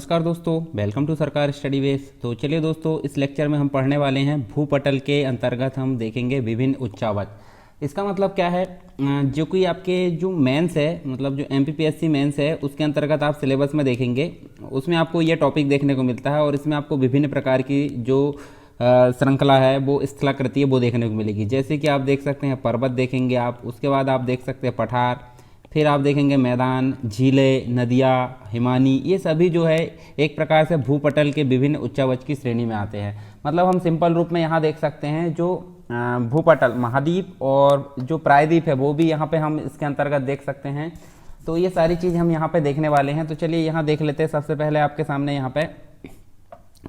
नमस्कार दोस्तों, welcome to सरकार स्टडी बेस। तो चलिए दोस्तों, इस लेक्चर में हम पढ़ने वाले हैं भूपटल के अंतर्गत हम देखेंगे विभिन्न उच्चावच। इसका मतलब क्या है, जो कि आपके जो मेंस है, मतलब जो एमपीपीएससी मेंस है, उसके अंतर्गत आप सिलेबस में देखेंगे, उसमें आपको ये टॉपिक देखने को मिलता है और इसमें आपको विभिन्न प्रकार की जो श्रृंखला है, वो स्थलाकृति है, वो देखने को मिलेगी। जैसे कि आप देख सकते हैं पर्वत देखेंगे आप, उसके बाद आप देख सकते हैं पठार, फिर आप देखेंगे मैदान, झीलें, नदियाँ, हिमानी, ये सभी जो है एक प्रकार से भूपटल के विभिन्न उच्चावच की श्रेणी में आते हैं। मतलब हम सिंपल रूप में यहाँ देख सकते हैं जो भूपटल महाद्वीप और जो प्रायद्वीप है वो भी यहाँ पे हम इसके अंतर्गत देख सकते हैं। तो ये सारी चीज़ हम यहाँ पे देखने वाले हैं। तो चलिए यहाँ देख लेते हैं। सबसे पहले आपके सामने यहाँ पे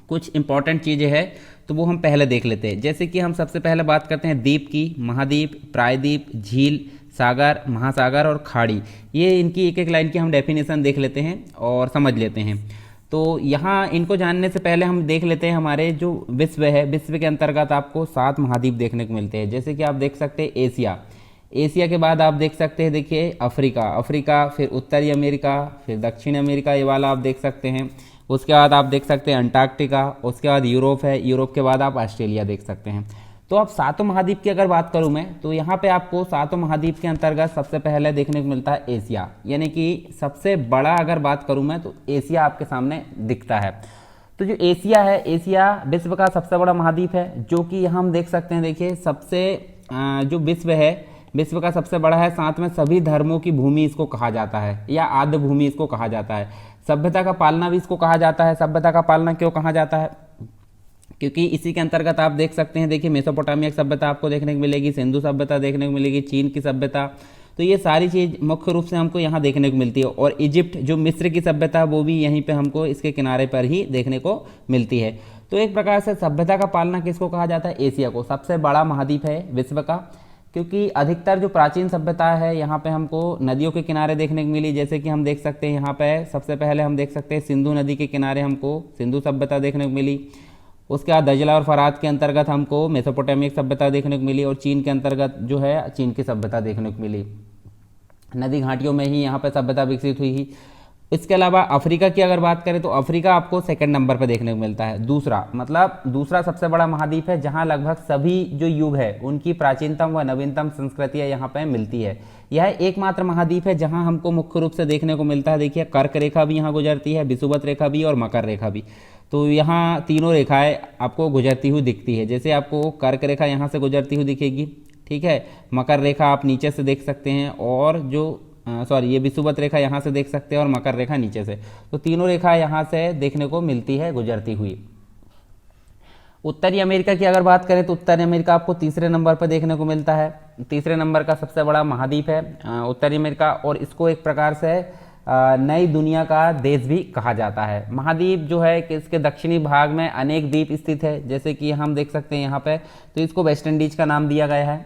कुछ इंपॉर्टेंट चीज़ें हैं, तो वो हम पहले देख लेते हैं। जैसे कि हम सबसे पहले बात करते हैं द्वीप की, महाद्वीप, प्रायद्वीप, झील, सागर, महासागर और खाड़ी। ये इनकी एक एक लाइन की हम डेफिनेशन देख लेते हैं और समझ लेते हैं। तो यहाँ इनको जानने से पहले हम देख लेते हैं हमारे जो विश्व है, विश्व के अंतर्गत आपको 7 महाद्वीप देखने को मिलते हैं। जैसे कि आप देख सकते हैं एशिया, एशिया के बाद आप देख सकते हैं, देखिए अफ्रीका, फिर उत्तरी अमेरिका, फिर दक्षिण अमेरिका, ये वाला आप देख सकते हैं। उसके बाद आप देख सकते हैं अंटार्कटिका, उसके बाद यूरोप है, यूरोप के बाद आप ऑस्ट्रेलिया देख सकते हैं। तो अब 7 महाद्वीप की अगर बात करूं मैं, तो यहाँ पे आपको 7 महाद्वीप के अंतर्गत सबसे पहले देखने को मिलता है एशिया, यानी कि सबसे बड़ा अगर बात करूं मैं तो एशिया आपके सामने दिखता है। तो जो एशिया है, एशिया विश्व का सबसे बड़ा महाद्वीप है, जो कि यहाँ हम देख सकते हैं। देखिए सबसे जो विश्व है, विश्व का सबसे बड़ा है, साथ में सभी धर्मों की भूमि इसको कहा जाता है, या आद्य भूमि इसको कहा जाता है। सभ्यता का पालना भी इसको कहा जाता है। सभ्यता का पालना क्यों कहा जाता है? क्योंकि इसी के अंतर्गत आप देख सकते हैं, देखिए मेसोपोटामिया की सभ्यता आपको देखने को मिलेगी, सिंधु सभ्यता देखने को मिलेगी, चीन की सभ्यता। तो ये सारी चीज़ मुख्य रूप से हमको यहाँ देखने को मिलती है। और इजिप्ट, जो मिस्र की सभ्यता, वो भी यहीं पे हमको इसके किनारे पर ही देखने को मिलती है। तो एक प्रकार से सभ्यता का पालना किसको कहा जाता है? एशिया को। सबसे बड़ा महाद्वीप है विश्व का, क्योंकि अधिकतर जो प्राचीन सभ्यता है यहाँ पे हमको नदियों के किनारे देखने को मिली। जैसे कि हम देख सकते हैं यहाँ पे सबसे पहले हम देख सकते हैं सिंधु नदी के किनारे हमको सिंधु सभ्यता देखने को मिली। उसके बाद दजला और फरात के अंतर्गत हमको मेसोपोटामिया की सभ्यता देखने को मिली, और चीन के अंतर्गत जो है चीन की सभ्यता देखने को मिली। नदी घाटियों में ही यहाँ पर सभ्यता विकसित हुई ही। इसके अलावा अफ्रीका की अगर बात करें तो अफ्रीका आपको सेकंड नंबर पर देखने को मिलता है। दूसरा सबसे बड़ा महाद्वीप है, जहाँ लगभग सभी जो युग है उनकी प्राचीनतम व नवीनतम संस्कृतियाँ यहाँ पर मिलती है। यह एकमात्र महाद्वीप है जहाँ हमको मुख्य रूप से देखने को मिलता है। देखिए कर्क रेखा भी यहाँ गुजरती है, विषुवत रेखा भी और मकर रेखा भी। तो यहाँ तीनों रेखाएं आपको गुजरती हुई दिखती है। जैसे आपको कर्क रेखा यहाँ से गुजरती हुई दिखेगी, ठीक है, मकर रेखा आप नीचे से देख सकते हैं, और जो ये विषुवत रेखा यहाँ से देख सकते हैं और मकर रेखा नीचे से। तो तीनों रेखा यहाँ से देखने को मिलती है गुजरती हुई। उत्तरी अमेरिका की अगर बात करें तो उत्तरी अमेरिका आपको तीसरे नंबर पर देखने को मिलता है। तीसरे नंबर का सबसे बड़ा महाद्वीप है उत्तरी अमेरिका, और इसको एक प्रकार से नई दुनिया का देश भी कहा जाता है। महाद्वीप जो है कि इसके दक्षिणी भाग में अनेक द्वीप स्थित है, जैसे कि हम देख सकते हैं यहाँ पे। तो इसको वेस्ट इंडीज का नाम दिया गया है,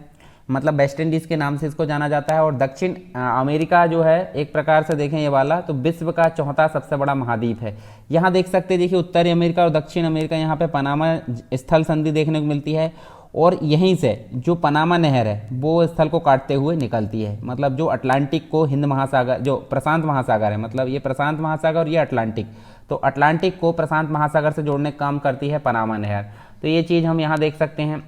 मतलब वेस्ट इंडीज के नाम से इसको जाना जाता है। और दक्षिण अमेरिका जो है एक प्रकार से देखें ये वाला, तो विश्व का चौथा सबसे बड़ा महाद्वीप है। यहाँ देख सकते हैं, देखिए उत्तरी अमेरिका और दक्षिण अमेरिका, यहाँ पे पनामा स्थल संधि देखने को मिलती है, और यहीं से जो पनामा नहर है वो स्थल को काटते हुए निकलती है। मतलब जो अटलांटिक को हिंद महासागर, जो प्रशांत महासागर है, मतलब ये प्रशांत महासागर और ये अटलांटिक, तो अटलांटिक को प्रशांत महासागर से जोड़ने का काम करती है पनामा नहर। तो ये चीज़ हम यहाँ देख सकते हैं।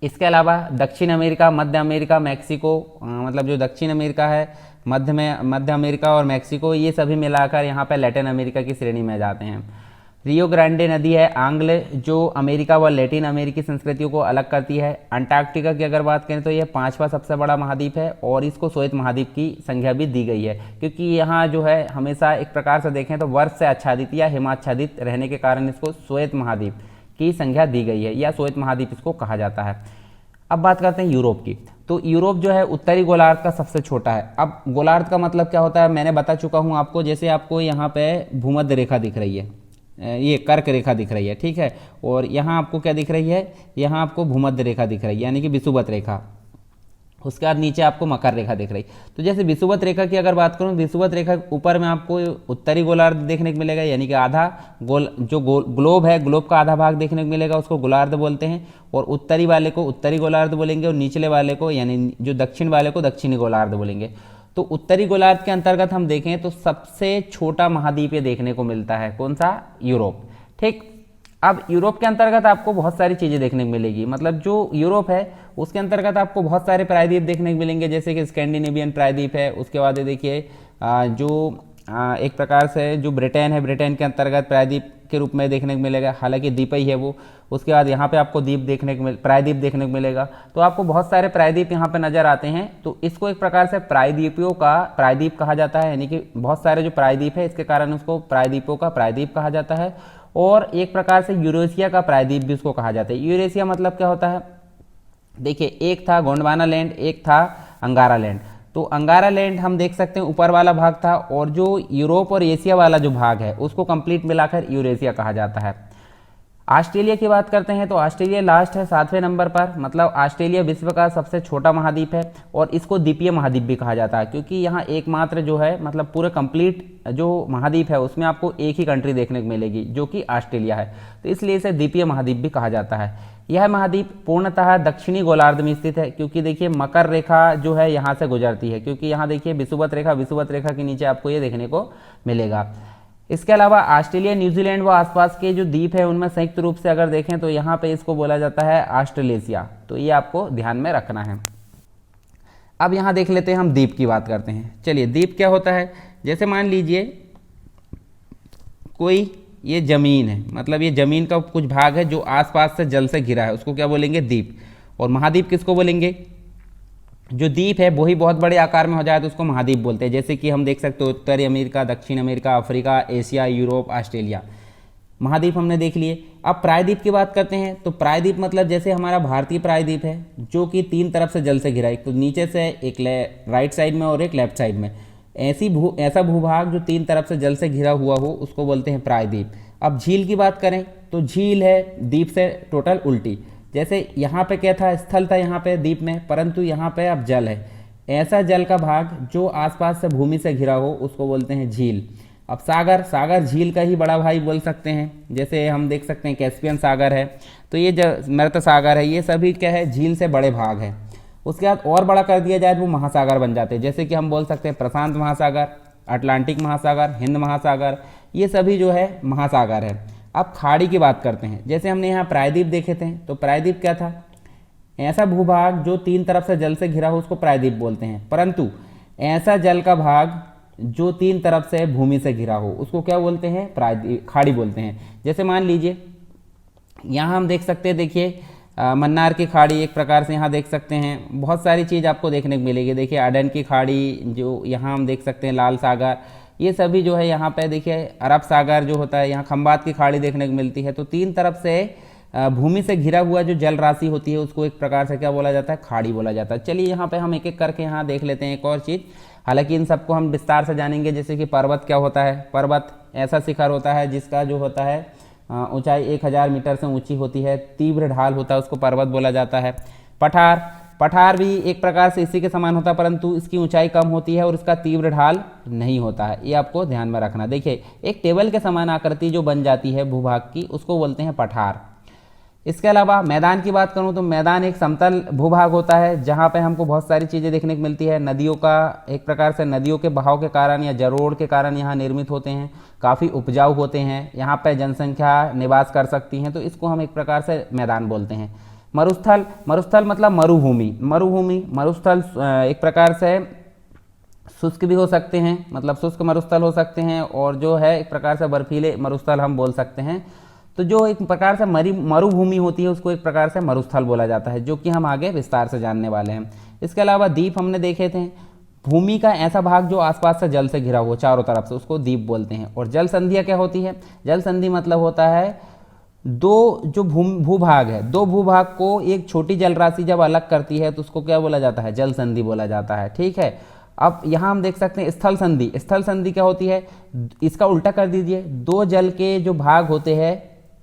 इसके अलावा दक्षिण अमेरिका, मध्य अमेरिका, मैक्सिको, मतलब जो दक्षिण अमेरिका है, मध्य अमेरिका और मैक्सिको, ये सभी मिलाकर यहाँ पे लैटिन अमेरिका की श्रेणी में जाते हैं। रियो ग्रांडे नदी है आंग्ल, जो अमेरिका व लैटिन अमेरिकी संस्कृतियों को अलग करती है। अंटार्कटिका की अगर बात करें तो यह 5वां सबसे बड़ा महाद्वीप है, और इसको श्वेत महाद्वीप की संज्ञा भी दी गई है, क्योंकि यहाँ जो है हमेशा एक प्रकार से देखें तो वर्ष से आच्छादित या हिमाच्छादित रहने के कारण इसको श्वेत महाद्वीप की संज्ञा दी गई है, या श्वेत महाद्वीप इसको कहा जाता है। अब बात करते हैं यूरोप की। तो यूरोप जो है उत्तरी गोलार्ध का सबसे छोटा है। अब गोलार्ध का मतलब क्या होता है मैंने बता चुका हूँ आपको। जैसे आपको यहाँ पे भूमध्य रेखा दिख रही है, ये कर्क रेखा दिख रही है, ठीक है, और यहाँ आपको क्या दिख रही है, यहाँ आपको भूमध्य रेखा दिख रही है, यानी कि विषुवत रेखा। उसके बाद नीचे आपको मकर रेखा दिख रही। तो जैसे विषुवत रेखा की अगर बात करूं, विषुवत रेखा ऊपर में आपको उत्तरी गोलार्ध देखने को मिलेगा, यानी कि आधा ग्लोब है, ग्लोब का आधा भाग देखने को मिलेगा, उसको गोलार्ध बोलते हैं। और उत्तरी वाले को उत्तरी गोलार्ध बोलेंगे, और निचले वाले को यानी जो दक्षिण वाले को दक्षिणी गोलार्ध बोलेंगे। तो उत्तरी गोलार्ध के अंतर्गत हम देखें तो सबसे छोटा महाद्वीप ये देखने को मिलता है, कौन सा? यूरोप। ठीक, अब यूरोप के अंतर्गत आपको बहुत सारी चीज़ें देखने को मिलेगी, मतलब जो यूरोप है उसके अंतर्गत आपको बहुत सारे प्रायद्वीप देखने को मिलेंगे, जैसे कि स्कैंडिनेवियन प्रायद्वीप है। उसके बाद ये देखिए जो एक प्रकार से जो ब्रिटेन है, ब्रिटेन के अंतर्गत प्रायद्वीप के रूप में देखने को मिलेगा, हालांकि द्वीप ही है वो। उसके बाद यहाँ पे आपको द्वीप देखने को प्रायद्वीप देखने को मिलेगा। तो आपको बहुत सारे प्रायद्वीप यहाँ पे नजर आते हैं। तो इसको एक प्रकार से प्रायद्वीपों का प्रायद्वीप कहा जाता है, यानी कि बहुत सारे जो प्रायद्वीप है इसके कारण उसको प्रायद्वीपों का प्रायद्वीप कहा जाता है। और एक प्रकार से यूरेशिया का प्रायद्वीप भी उसको कहा जाता है। यूरेशिया मतलब क्या होता है? देखिए, एक था गोंडवाना लैंड, एक था अंगारा लैंड। तो अंगारा लैंड हम देख सकते हैं ऊपर वाला भाग था, और जो यूरोप और एशिया वाला जो भाग है उसको कंप्लीट मिलाकर यूरेशिया कहा जाता है। ऑस्ट्रेलिया की बात करते हैं तो ऑस्ट्रेलिया लास्ट है 7वें नंबर पर, मतलब ऑस्ट्रेलिया विश्व का सबसे छोटा महाद्वीप है और इसको द्वीपीय महाद्वीप भी कहा जाता है, क्योंकि यहाँ एकमात्र जो है मतलब पूरे कंप्लीट जो महाद्वीप है उसमें आपको एक ही कंट्री देखने को मिलेगी जो कि ऑस्ट्रेलिया है, तो इसलिए इसे द्वीपीय महाद्वीप भी कहा जाता है। यह महाद्वीप पूर्णतः दक्षिणी गोलार्ध में स्थित है, क्योंकि देखिए मकर रेखा जो है यहाँ से गुजरती है, क्योंकि यहाँ देखिए विषुवत रेखा के नीचे आपको ये देखने को मिलेगा। इसके अलावा ऑस्ट्रेलिया, न्यूजीलैंड व आसपास के जो द्वीप है उनमें संयुक्त रूप से अगर देखें तो यहाँ पे इसको बोला जाता है ऑस्ट्रेलेशिया, तो ये आपको ध्यान में रखना है। अब यहाँ देख लेते हैं हम द्वीप की बात करते हैं। चलिए, द्वीप क्या होता है? जैसे मान लीजिए कोई ये जमीन है, मतलब ये जमीन का कुछ भाग है जो आसपास से जल से घिरा है, उसको क्या बोलेंगे? द्वीप। और महाद्वीप किसको बोलेंगे? जो द्वीप है वही बहुत बड़े आकार में हो जाए तो उसको महाद्वीप बोलते हैं। जैसे कि हम देख सकते हो उत्तरी अमेरिका, दक्षिण America, Africa, Asia, Europe, Australia, महाद्वीप हमने देख लिए। अब प्रायद्वीप की बात करते हैं तो प्रायद्वीप मतलब जैसे हमारा भारतीय प्रायद्वीप है जो कि 3 तरफ से जल से घिरा है, एक तो नीचे से, एक राइट साइड में और एक लेफ्ट साइड में। ऐसा भूभाग जो 3 तरफ से जल से घिरा हुआ हो उसको बोलते हैं प्रायद्वीप। अब झील की बात करें तो झील है द्वीप से टोटल उल्टी, जैसे यहाँ पे क्या था? स्थल था यहाँ पे द्वीप में, परंतु यहाँ पे अब जल है। ऐसा जल का भाग जो आसपास से भूमि से घिरा हो उसको बोलते हैं झील। अब सागर झील का ही बड़ा भाई बोल सकते हैं, जैसे हम देख सकते हैं कैस्पियन सागर है, तो ये जो मृत सागर है ये सभी क्या है? झील से बड़े भाग है। उसके बाद और बड़ा कर दिया जाए तो वो महासागर बन जाते हैं, जैसे कि हम बोल सकते हैं प्रशांत महासागर, अटलांटिक महासागर, हिंद महासागर, ये सभी जो है महासागर है। अब खाड़ी की बात करते हैं। जैसे हमने यहाँ प्रायद्वीप देखे थे, तो प्रायद्वीप क्या था? ऐसा भूभाग जो 3 तरफ से जल से घिरा हो उसको प्रायद्वीप बोलते हैं, परंतु ऐसा जल का भाग जो 3 तरफ से भूमि से घिरा हो उसको क्या बोलते हैं? प्रायद्वीप, खाड़ी बोलते हैं। जैसे मान लीजिए यहाँ हम देख सकते हैं, देखिए मन्नार की खाड़ी एक प्रकार से यहाँ देख सकते हैं, बहुत सारी चीज़ आपको देखने को मिलेगी। देखिए अडन की खाड़ी जो यहाँ हम देख सकते हैं, लाल सागर, ये सभी जो है यहाँ पे देखिए अरब सागर जो होता है, यहाँ खंबात की खाड़ी देखने को मिलती है। तो 3 तरफ से भूमि से घिरा हुआ जो जल राशि होती है उसको एक प्रकार से क्या बोला जाता है? खाड़ी बोला जाता है। चलिए यहाँ पे हम एक एक करके यहाँ देख लेते हैं एक और चीज़, हालांकि इन सबको हम विस्तार से जानेंगे। जैसे कि पर्वत क्या होता है? पर्वत ऐसा शिखर होता है जिसका जो होता है ऊंचाई 1000 मीटर से ऊंची होती है, तीव्र ढाल होता है, उसको पर्वत बोला जाता है। पठार भी एक प्रकार से इसी के समान होता है, परंतु इसकी ऊंचाई कम होती है और इसका तीव्र ढाल नहीं होता है, ये आपको ध्यान में रखना। देखिए एक टेबल के समान आकृति जो बन जाती है भूभाग की उसको बोलते हैं पठार। इसके अलावा मैदान की बात करूं तो मैदान एक समतल भूभाग होता है जहां पे हमको बहुत सारी चीज़ें देखने को मिलती है। नदियों का एक प्रकार से नदियों के बहाव के कारण या जरोड़ के कारण यहाँ निर्मित होते हैं, काफ़ी उपजाऊ होते हैं, यहाँ पे जनसंख्या निवास कर सकती हैं, तो इसको हम एक प्रकार से मैदान बोलते हैं। मरुस्थल मतलब मरुस्थल एक प्रकार से शुष्क भी हो सकते हैं, मतलब शुष्क मरुस्थल हो सकते हैं, और जो है एक प्रकार से बर्फीले मरुस्थल हम बोल सकते हैं। तो जो एक प्रकार से मरुभूमि होती है उसको एक प्रकार से मरुस्थल बोला जाता है, जो कि हम आगे विस्तार से जानने वाले हैं। इसके अलावा द्वीप हमने देखे थे, भूमि का ऐसा भाग जो आसपास से जल से घिरा हुआ चारों तरफ से, उसको द्वीप बोलते हैं। और जल संधियाँ क्या होती है? जल संधि मतलब होता है दो जो भूभाग है, दो भूभाग को एक छोटी जल राशि जब अलग करती है तो उसको क्या बोला जाता है? जल संधि बोला जाता है। ठीक है, अब यहाँ हम देख सकते हैं स्थल संधि। स्थल संधि क्या होती है? इसका उल्टा कर दीजिए, दो जल के जो भाग होते हैं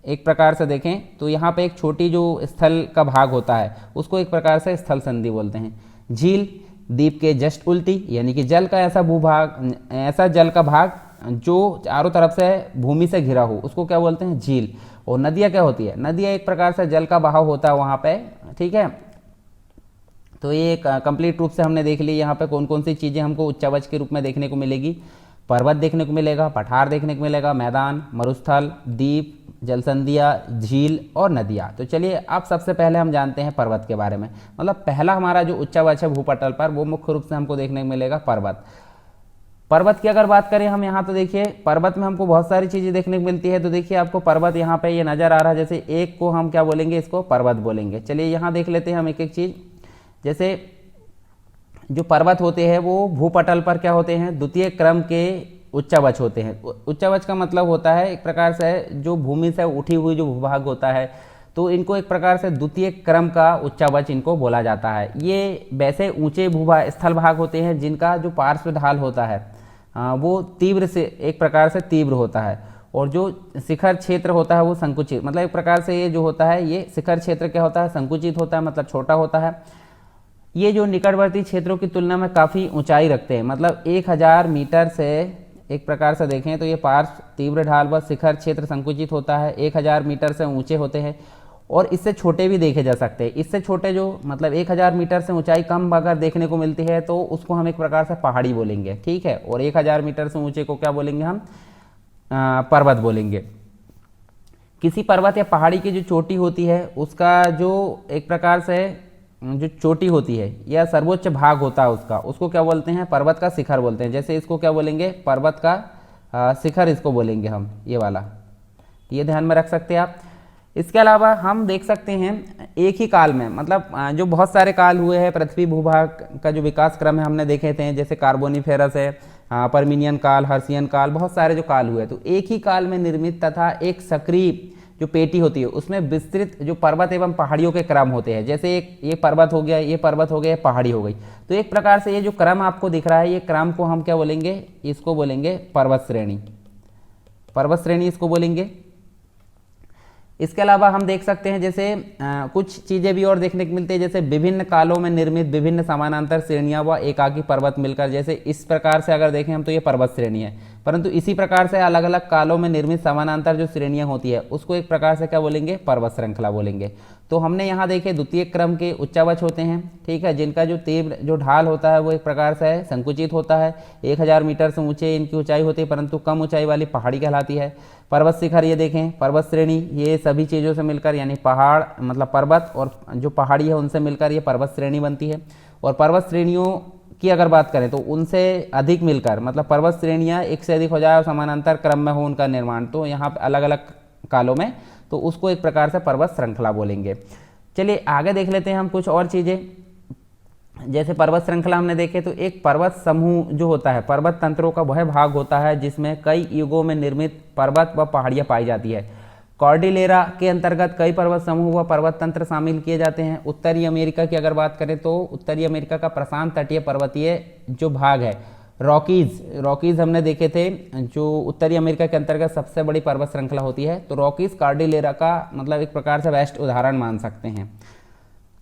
एक प्रकार से देखें तो यहाँ पे एक छोटी जो स्थल का भाग होता है उसको एक प्रकार से स्थल संधि बोलते हैं। झील द्वीप के जस्ट उल्टी, यानी कि जल का ऐसा भूभाग, ऐसा जल का भाग जो चारों तरफ से भूमि से घिरा हो उसको क्या बोलते हैं? झील। और नदियाँ क्या होती है? नदियाँ एक प्रकार से जल का बहाव होता है वहाँ पे, ठीक है। तो ये कंप्लीट रूप से हमने देख ली यहाँ पे कौन कौन सी चीज़ें हमको उच्चावच के रूप में देखने को मिलेगी। पर्वत देखने को मिलेगा, पठार देखने को मिलेगा, मैदान, मरुस्थल, द्वीप, जलसंधियाँ, झील और नदियाँ। तो चलिए अब सबसे पहले हम जानते हैं पर्वत के बारे में। मतलब पहला हमारा जो उच्चावच है भूपटल पर वो मुख्य रूप से हमको देखने को मिलेगा पर्वत। पर्वत की अगर बात करें हम यहाँ तो देखिए पर्वत में हमको बहुत सारी चीज़ें देखने को मिलती है। तो देखिए आपको पर्वत यहाँ पे ये नज़र आ रहा है, जैसे एक को हम क्या बोलेंगे, इसको पर्वत बोलेंगे। चलिए यहाँ देख लेते हैं हम एक एक चीज़। जैसे जो पर्वत होते हैं वो भूपटल पर क्या होते हैं, द्वितीय क्रम के उच्चावच होते हैं। उच्चावच का मतलब होता है एक प्रकार से जो भूमि से उठी हुई जो भूभाग होता है, तो इनको एक प्रकार से द्वितीय क्रम का उच्चावच इनको बोला जाता है। ये वैसे ऊंचे भूभाग स्थल भाग होते हैं जिनका जो पार्श्व ढाल होता है वो तीव्र से एक प्रकार से तीव्र होता है, और जो शिखर क्षेत्र होता है वो संकुचित, मतलब एक प्रकार से ये जो होता है ये शिखर क्षेत्र क्या होता है, संकुचित होता है, मतलब छोटा होता है। ये जो निकटवर्ती क्षेत्रों की तुलना में काफ़ी ऊंचाई रखते हैं, मतलब 1000 मीटर से एक प्रकार से देखें तो ये पार्श्व तीव्र ढाल व शिखर क्षेत्र संकुचित होता है, 1000 मीटर से ऊंचे होते हैं, और इससे छोटे भी देखे जा सकते हैं। इससे छोटे जो मतलब 1000 मीटर से ऊंचाई कम अगर देखने को मिलती है तो उसको हम एक प्रकार से पहाड़ी बोलेंगे, ठीक है। और 1000 मीटर से ऊंचे को क्या बोलेंगे हम, पर्वत बोलेंगे। किसी पर्वत या पहाड़ी की जो चोटी होती है उसका जो एक प्रकार से जो चोटी होती है या सर्वोच्च भाग होता है उसका, उसको क्या बोलते हैं, पर्वत का शिखर बोलते हैं। जैसे इसको क्या बोलेंगे, पर्वत का शिखर इसको बोलेंगे हम, ये वाला, ये ध्यान में रख सकते हैं आप। इसके अलावा हम देख सकते हैं एक ही काल में, मतलब जो बहुत सारे काल हुए हैं पृथ्वी भूभाग का जो विकास क्रम है हमने देखे थे, जैसे कार्बोनिफेरस है, परमिनियन काल, हर्सियन काल, बहुत सारे जो काल हुए। तो एक ही काल में निर्मित तथा एक सक्रिय जो पेटी होती है उसमें विस्तृत जो पर्वत एवं पहाड़ियों के क्रम होते हैं। जैसे एक ये पर्वत हो गया, ये पर्वत हो गया, पहाड़ी हो गई। तो एक प्रकार से ये जो क्रम आपको दिख रहा है, ये क्रम को हम क्या बोलेंगे, इसको बोलेंगे पर्वत श्रेणी, पर्वत श्रेणी इसको बोलेंगे। इसके अलावा हम देख सकते हैं जैसे कुछ चीज़ें भी और देखने को मिलती है, जैसे विभिन्न कालों में निर्मित विभिन्न समानांतर श्रेणियां व एकाकी पर्वत मिलकर, जैसे इस प्रकार से अगर देखें हम तो ये पर्वत श्रेणी है, परंतु इसी प्रकार से अलग अलग कालों में निर्मित समानांतर जो श्रेणियां होती है उसको एक प्रकार से क्या बोलेंगे, पर्वत श्रृंखला बोलेंगे। तो हमने यहाँ देखे द्वितीय क्रम के उच्चावच होते हैं, ठीक है, जिनका जो तीव्र जो ढाल होता है वो एक प्रकार से संकुचित होता है, 1000 मीटर से ऊंचे इनकी ऊंचाई होती है, परंतु कम ऊंचाई वाली पहाड़ी कहलाती है। पर्वत शिखर ये देखें, पर्वत श्रेणी, ये सभी चीज़ों से मिलकर यानी पहाड़ मतलब पर्वत और जो पहाड़ी है उनसे मिलकर ये पर्वत श्रेणी बनती है। और पर्वत श्रेणियों की अगर बात करें तो उनसे अधिक मिलकर मतलब पर्वत श्रेणियाँ एक से अधिक हो जाए और समानांतर क्रम में हो उनका निर्माण, तो यहाँ पर अलग अलग कालों में, तो उसको एक प्रकार से पर्वत श्रृंखला बोलेंगे। चलिए आगे देख लेते हैं हम कुछ और चीज़ें। जैसे पर्वत श्रृंखला हमने देखे तो एक पर्वत समूह जो होता है पर्वत तंत्रों का वह भाग होता है जिसमें कई युगों में निर्मित पर्वत व पहाड़ियाँ पाई जाती है। कॉर्डिलेरा के अंतर्गत कई पर्वत समूह व पर्वत तंत्र शामिल किए जाते हैं। उत्तरी अमेरिका की अगर बात करें तो उत्तरी अमेरिका का प्रशांत तटीय पर्वतीय जो भाग है रॉकीज हमने देखे थे, जो उत्तरी अमेरिका के अंतर्गत सबसे बड़ी पर्वत श्रृंखला होती है। तो रॉकीज कॉर्डिलेरा का मतलब एक प्रकार से बेस्ट उदाहरण मान सकते हैं।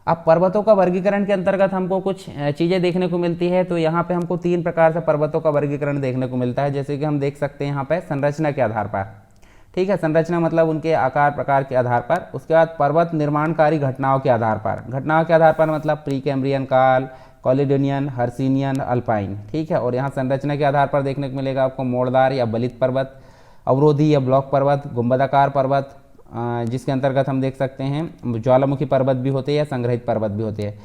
अब पर्वतों का वर्गीकरण के अंतर्गत हमको कुछ चीज़ें देखने को मिलती है। तो यहाँ पे हमको 3 प्रकार से पर्वतों का वर्गीकरण देखने को मिलता है, जैसे कि हम देख सकते हैं यहाँ पे संरचना के आधार पर, ठीक है, संरचना मतलब उनके आकार प्रकार के आधार पर। उसके बाद पर्वत निर्माणकारी घटनाओं के आधार पर, घटनाओं के आधार पर मतलब प्री कैम्ब्रियन काल, कॉलिडोनियन, हर्सिनियन, अल्पाइन, ठीक है। और यहाँ संरचना के आधार पर देखने को मिलेगा आपको मोड़दार या बलित पर्वत, अवरोधी या ब्लॉक पर्वत, गुंबदाकार पर्वत, जिसके अंतर्गत हम देख सकते हैं ज्वालामुखी पर्वत भी होते हैं या संग्रहित पर्वत भी होते हैं,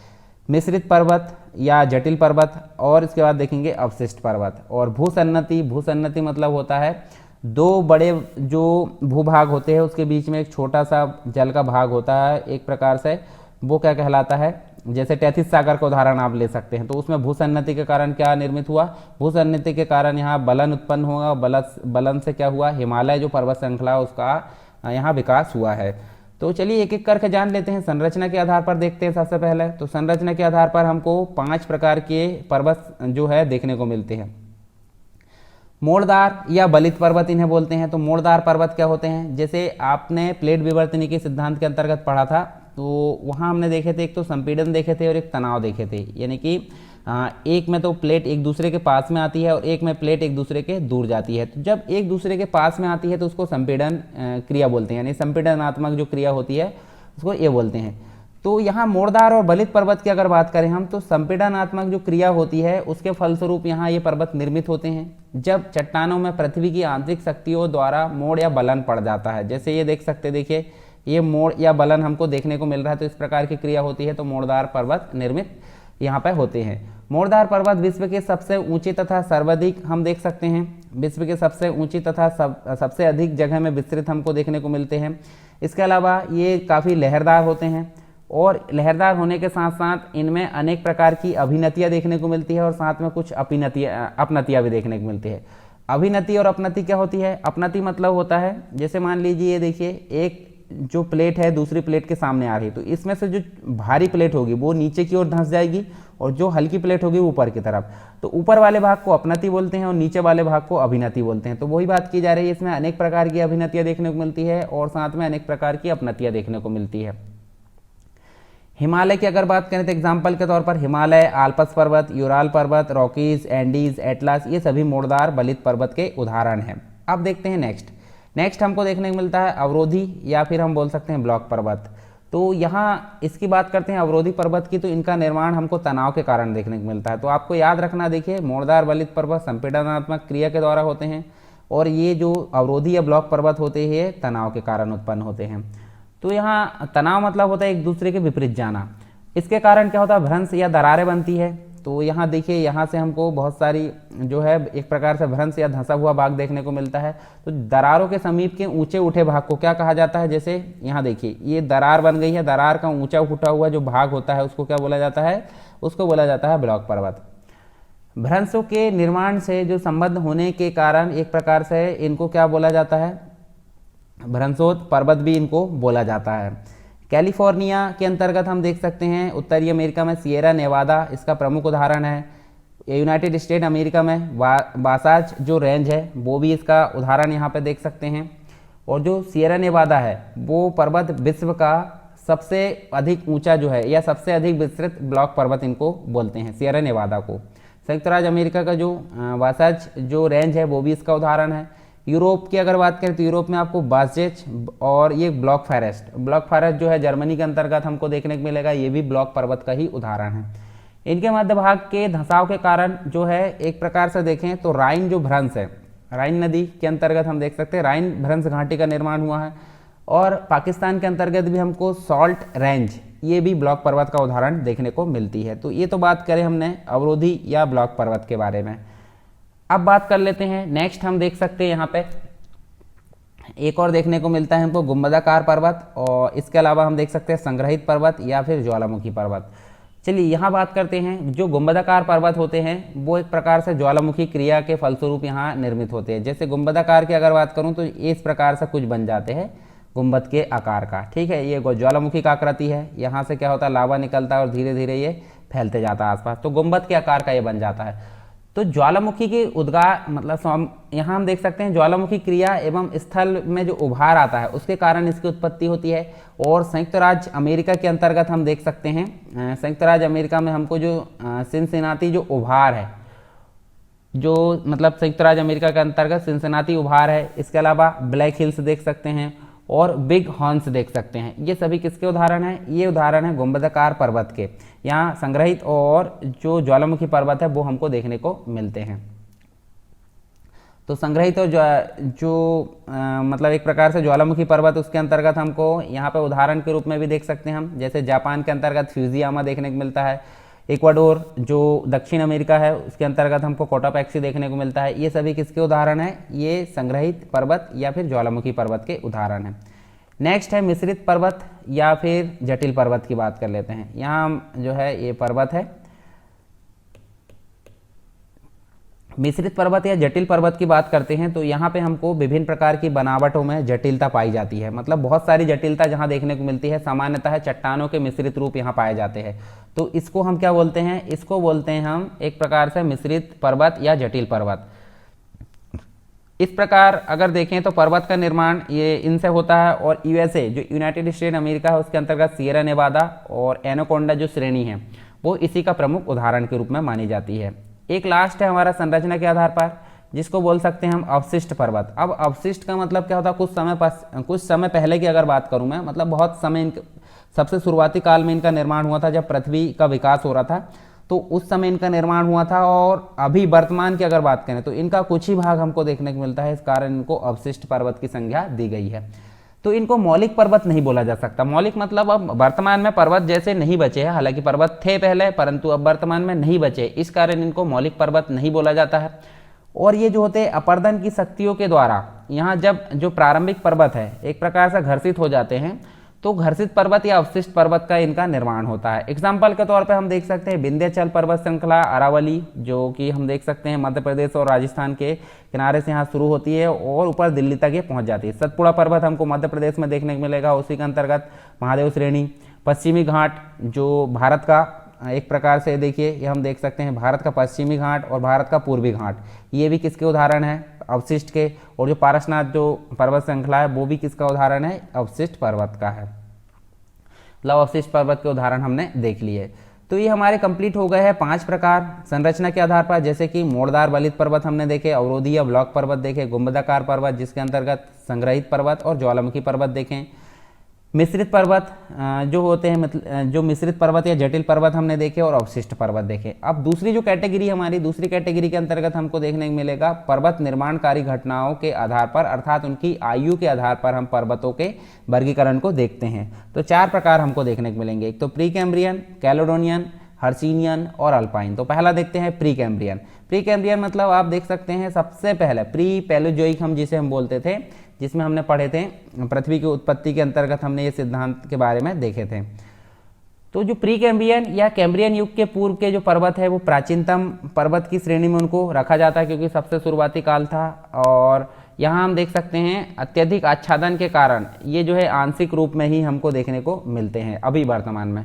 मिश्रित पर्वत या जटिल पर्वत, और इसके बाद देखेंगे अवशिष्ट पर्वत। और भूसन्नति मतलब होता है 2 बड़े जो भूभाग होते हैं उसके बीच में एक छोटा सा जल का भाग होता है, एक प्रकार से वो क्या कहलाता है, जैसे टैथिस सागर का उदाहरण आप ले सकते हैं। तो उसमें भूसन्नति के कारण क्या निर्मित हुआ, भूसन्नति के कारण यहाँ बलन उत्पन्न हुआ, बलन से क्या हुआ, हिमालय जो पर्वत श्रृंखला उसका यहाँ विकास हुआ है। तो चलिए एक एक करके जान लेते हैं। संरचना के आधार पर देखते हैं सबसे पहले। तो संरचना के आधार पर हमको 5 प्रकार के पर्वत जो है देखने को मिलते हैं। मोड़दार या बलित पर्वत इन्हें बोलते हैं। तो मोड़दार पर्वत क्या होते हैं, जैसे आपने प्लेट विवर्तनी के सिद्धांत के अंतर्गत पढ़ा था, तो वहाँ हमने देखे थे एक तो संपीड़न देखे थे और एक तनाव देखे थे। यानी कि एक में तो प्लेट एक दूसरे के पास में आती है और एक में प्लेट एक दूसरे के दूर जाती है। तो जब एक दूसरे के पास में आती है तो उसको संपीड़न क्रिया बोलते हैं, यानी संपीड़नात्मक जो क्रिया होती है उसको ये बोलते हैं। तो यहाँ मोड़दार और बलित पर्वत की अगर बात करें हम, तो संपीड़नात्मक जो क्रिया होती है उसके फलस्वरूप यहाँ ये पर्वत निर्मित होते हैं जब चट्टानों में पृथ्वी की आंतरिक शक्तियों द्वारा मोड़ या बलन पड़ जाता है। जैसे ये देख सकते, देखिए ये मोड़ या बलन हमको देखने को मिल रहा है, तो इस प्रकार की क्रिया होती है तो मोड़दार पर्वत निर्मित यहाँ पर होते हैं। मोड़दार पर्वत विश्व के सबसे ऊंचे तथा सर्वाधिक हम देख सकते हैं, विश्व के सबसे ऊंची तथा सबसे अधिक जगह में विस्तृत हमको देखने को मिलते हैं। इसके अलावा ये काफ़ी लहरदार होते हैं और लहरदार होने के साथ साथ इनमें अनेक प्रकार की अभिनतियाँ देखने को मिलती है और साथ में कुछ अपनतियाँ भी देखने को मिलती है। अभिनति और अपनति क्या होती है? अपनति मतलब होता है, जैसे मान लीजिए ये देखिए एक जो प्लेट है दूसरी प्लेट के सामने आ रही, तो इसमें से जो भारी प्लेट होगी वो नीचे की ओर धंस जाएगी और जो हल्की प्लेट होगी वो ऊपर की तरफ। तो ऊपर वाले भाग को अपनति बोलते हैं और नीचे वाले भाग को अभिनति बोलते हैं। तो वही बात की जा रही है, इसमें अनेक प्रकार की अभिनतियाँ देखने को मिलती है और साथ में अनेक प्रकार की अपनतियाँ देखने को मिलती है। हिमालय की अगर बात करें तो एग्जाम्पल के तौर पर हिमालय, आल्प्स पर्वत, यूराल पर्वत, रॉकीज, एंडीज, एटलास, ये सभी मोड़दार बलित पर्वत के उदाहरण हैं। अब देखते हैं नेक्स्ट हमको देखने को मिलता है अवरोधी या फिर हम बोल सकते हैं ब्लॉक पर्वत। तो यहाँ इसकी बात करते हैं अवरोधी पर्वत की, तो इनका निर्माण हमको तनाव के कारण देखने को मिलता है। तो आपको याद रखना, देखिए मोड़दार बलित पर्वत संपीड़नात्मक क्रिया के द्वारा होते हैं और ये जो अवरोधी या ब्लॉक पर्वत होते हैं तनाव के कारण उत्पन्न होते हैं। तो यहाँ तनाव मतलब होता है एक दूसरे के विपरीत जाना। इसके कारण क्या होता है? भ्रंश या दरारें बनती है। तो यहाँ देखिए, यहाँ से हमको बहुत सारी जो है एक प्रकार से भ्रंश या धंसा हुआ भाग देखने को मिलता है। तो दरारों के समीप के ऊंचे उठे भाग को क्या कहा जाता है? जैसे यहाँ देखिए ये दरार बन गई है, दरार का ऊंचा उठा हुआ जो भाग होता है उसको क्या बोला जाता है? उसको बोला जाता है ब्लॉक पर्वत। भ्रंशों के निर्माण से जो संबंध होने के कारण एक प्रकार से इनको क्या बोला जाता है? भ्रंशोत पर्वत भी इनको बोला जाता है। कैलिफोर्निया के अंतर्गत हम देख सकते हैं उत्तरी अमेरिका में सिएरा नेवादा इसका प्रमुख उदाहरण है। यूनाइटेड स्टेट अमेरिका में वासाच जो रेंज है वो भी इसका उदाहरण यहाँ पे देख सकते हैं। और जो सिएरा नेवादा है वो पर्वत विश्व का सबसे अधिक ऊंचा जो है या सबसे अधिक विस्तृत ब्लॉक पर्वत इनको बोलते हैं, सिएरा नेवादा को। संयुक्त राज्य अमेरिका का जो वासाच जो रेंज है वो भी इसका उदाहरण है। यूरोप की अगर बात करें तो यूरोप में आपको बासजेच और ये ब्लॉक फॉरेस्ट जो है जर्मनी के अंतर्गत हमको देखने को मिलेगा, ये भी ब्लॉक पर्वत का ही उदाहरण है। इनके मध्य भाग के धंसाव के कारण जो है एक प्रकार से देखें तो राइन जो भ्रंश है, राइन नदी के अंतर्गत हम देख सकते हैं राइन भ्रंश घाटी का निर्माण हुआ है। और पाकिस्तान के अंतर्गत भी हमको सॉल्ट रेंज ये भी ब्लॉक पर्वत का उदाहरण देखने को मिलती है। तो ये तो बात करें हमने अवरोधी या ब्लॉक पर्वत के बारे में। अब बात कर लेते हैं नेक्स्ट, हम देख सकते हैं यहाँ पे एक और देखने को मिलता है हमको गुंबदाकार पर्वत, और इसके अलावा हम देख सकते हैं संग्रहित पर्वत या फिर ज्वालामुखी पर्वत। चलिए यहाँ बात करते हैं, जो गुंबदाकार पर्वत होते हैं वो एक प्रकार से ज्वालामुखी क्रिया के फलस्वरूप यहाँ निर्मित होते हैं। जैसे गुंबदाकार की अगर बात करूँ तो इस प्रकार से कुछ बन जाते हैं गुंबद के आकार का, ठीक है। ये ज्वालामुखी का आकृति है, यहाँ से क्या होता है लावा निकलता है और धीरे धीरे ये फैलते जाता है आसपास, तो गुंबद के आकार का ये बन जाता है। तो ज्वालामुखी की उद्गार मतलब यहाँ हम देख सकते हैं ज्वालामुखी क्रिया एवं स्थल में जो उभार आता है उसके कारण इसकी उत्पत्ति होती है। और संयुक्त राज्य अमेरिका के अंतर्गत हम देख सकते हैं, संयुक्त राज्य अमेरिका में हमको जो सिनसिनाटी जो उभार है, जो मतलब संयुक्त राज्य अमेरिका के अंतर्गत सिनसिनाटी उभार है, इसके अलावा ब्लैक हिल्स देख सकते हैं और बिग हॉर्न्स देख सकते हैं। ये सभी किसके उदाहरण हैं? ये उदाहरण है गुंबदाकार पर्वत के। यहाँ संग्रहित और जो ज्वालामुखी पर्वत है वो हमको देखने को मिलते हैं। तो संग्रहित और जो मतलब एक प्रकार से ज्वालामुखी पर्वत उसके अंतर्गत हमको यहाँ पे उदाहरण के रूप में भी देख सकते हैं हम, जैसे जापान के अंतर्गत फ्यूजियामा देखने को मिलता है, इक्वाडोर जो दक्षिण अमेरिका है उसके अंतर्गत हमको कोटापैक्सी देखने को मिलता है। ये सभी किसके उदाहरण हैं? ये संग्रहित पर्वत या फिर ज्वालामुखी पर्वत के उदाहरण हैं। नेक्स्ट है मिश्रित पर्वत या फिर जटिल पर्वत की बात कर लेते हैं। यहाँ जो है ये पर्वत है, मिश्रित पर्वत या जटिल पर्वत की बात करते हैं तो यहाँ पे हमको विभिन्न प्रकार की बनावटों में जटिलता पाई जाती है, मतलब बहुत सारी जटिलता जहाँ देखने को मिलती है। सामान्यतः चट्टानों के मिश्रित रूप यहाँ पाए जाते हैं, तो इसको हम क्या बोलते हैं? इसको बोलते हैं हम एक प्रकार से मिश्रित पर्वत या जटिल पर्वत। इस प्रकार अगर देखें तो पर्वत का निर्माण ये इनसे होता है। और यूएसए जो यूनाइटेड स्टेट अमेरिका है उसके अंतर्गत सिएरा नेवादा और एनाकोंडा जो श्रेणी है वो इसी का प्रमुख उदाहरण के रूप में मानी जाती है। एक लास्ट है हमारा संरचना के आधार पर, जिसको बोल सकते हैं हम अवशिष्ट पर्वत। अब अवशिष्ट का मतलब क्या होता है? कुछ समय पहले की अगर बात करूं मैं, मतलब बहुत सबसे शुरुआती काल में इनका निर्माण हुआ था जब पृथ्वी का विकास हो रहा था, तो उस समय इनका निर्माण हुआ था। और अभी वर्तमान की अगर बात करें तो इनका कुछ ही भाग हमको देखने को मिलता है, इस कारण इनको अवशिष्ट पर्वत की संज्ञा दी गई है। तो इनको मौलिक पर्वत नहीं बोला जा सकता। मौलिक मतलब अब वर्तमान में पर्वत जैसे नहीं बचे हैं, हालांकि पर्वत थे पहले परंतु अब वर्तमान में नहीं बचे, इस कारण इनको मौलिक पर्वत नहीं बोला जाता है। और ये जो होते हैं अपर्दन की शक्तियों के द्वारा, यहाँ जब जो प्रारंभिक पर्वत है एक प्रकार से घर्षित हो जाते हैं, तो घर्षित पर्वत या अवशिष्ट पर्वत का इनका निर्माण होता है। एग्जाम्पल के तौर पे हम देख सकते हैं विंध्याचल पर्वत श्रृंखला अरावली, जो कि हम देख सकते हैं मध्य प्रदेश और राजस्थान के किनारे से यहाँ शुरू होती है और ऊपर दिल्ली तक ये पहुँच जाती है। सतपुड़ा पर्वत हमको मध्य प्रदेश में देखने को मिलेगा, उसी के अंतर्गत महादेव श्रेणी। पश्चिमी घाट जो भारत का एक प्रकार से देखिए, ये हम देख सकते हैं भारत का पश्चिमी घाट और भारत का पूर्वी घाट, ये भी किसके उदाहरण है? अवशिष्ट के। और जो पारसनाथ जो पर्वत श्रृंखला है वो भी किसका उदाहरण है? अवशिष्ट पर्वत का है। मतलब अवशिष्ट पर्वत के उदाहरण हमने देख लिए। तो ये हमारे कंप्लीट हो गए हैं 5 प्रकार संरचना के आधार पर, जैसे कि मोड़दार बलित पर्वत हमने देखे, अवरोधी या ब्लॉक पर्वत देखे, गुंबदाकार पर्वत जिसके अंतर्गत संग्रहित पर्वत और ज्वालामुखी पर्वत देखें, मिश्रित पर्वत जो होते हैं मतलब जो मिश्रित पर्वत या जटिल पर्वत हमने देखे, और अवशिष्ट पर्वत देखे। अब दूसरी जो कैटेगरी हमारी, दूसरी कैटेगरी के अंतर्गत हमको देखने को मिलेगा पर्वत निर्माणकारी घटनाओं के आधार पर, अर्थात उनकी आयु के आधार पर हम पर्वतों के वर्गीकरण को देखते हैं। तो 4 प्रकार हमको देखने को मिलेंगे, एक तो प्री कैम्ब्रियन, कैलोडोनियन, हर्सिनियन और अल्पाइन। तो पहला देखते हैं प्री कैम्ब्रियन। प्री कैम्ब्रियन मतलब आप देख सकते हैं सबसे पहले प्री पैलोजोइक हम जिसे हम बोलते थे, जिसमें हमने पढ़े थे पृथ्वी की उत्पत्ति के अंतर्गत हमने ये सिद्धांत के बारे में देखे थे। तो जो प्री कैम्ब्रियन या कैम्ब्रियन युग के पूर्व के जो पर्वत है वो प्राचीनतम पर्वत की श्रेणी में उनको रखा जाता है, क्योंकि सबसे शुरुआती काल था। और यहाँ हम देख सकते हैं अत्यधिक आच्छादन के कारण ये जो है आंशिक रूप में ही हमको देखने को मिलते हैं अभी वर्तमान में।